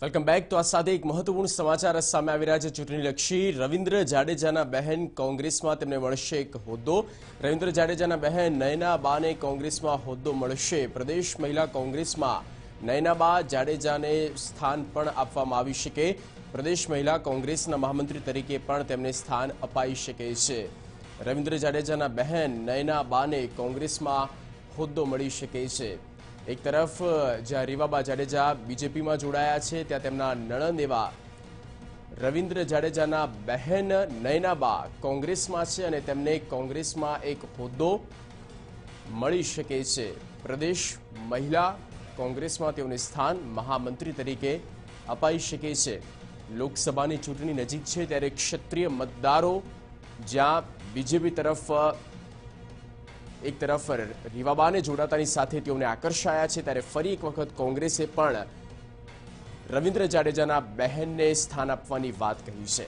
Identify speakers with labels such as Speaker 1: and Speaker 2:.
Speaker 1: Welcome back. તો આ સાથે એક મહત્વપૂર્ણ સમાચાર સામે આવી રહ્યા છે ચૂંટણીલક્ષી। રવિન્દ્ર જાડેજાના બહેન કોંગ્રેસમાં તેમને મળશે એક હોદ્દો। રવિન્દ્ર જાડેજાના બહેન નયનાબાને કોંગ્રેસમાં હોદ્દો મળશે। પ્રદેશ મહિલા કોંગ્રેસમાં નયનાબા જાડેજાને સ્થાન પણ આપવામાં આવી શકે। પ્રદેશ મહિલા કોંગ્રેસના મહામંત્રી તરીકે પણ તેમને સ્થાન અપાઈ શકે છે। રવિન્દ્ર જાડેજાના બહેન નયનાબાને કોંગ્રેસમાં હોદ્દો મળી શકે છે। એક તરફ જ્યાં રીવાબા જાડેજા બીજેપીમાં જોડાયા છે, ત્યાં તેમના નણંદ એવા રવિન્દ્ર જાડેજાના બહેન નયનાબા કોંગ્રેસમાં છે અને તેમને કોંગ્રેસમાં એક હોદ્દો મળી શકે છે। પ્રદેશ મહિલા કોંગ્રેસમાં તેઓને સ્થાન મહામંત્રી તરીકે અપાઈ શકે છે। લોકસભાની ચૂંટણી નજીક છે ત્યારે ક્ષત્રિય મતદારો જ્યાં બીજેપી તરફ એક તરફ રીવાબાને જોડાતાની સાથે તેઓને આકર્ષાયા છે, ત્યારે ફરી એક વખત કોંગ્રેસે પણ રવિન્દ્ર જાડેજાના બહેનને સ્થાન આપવાની વાત કહી છે।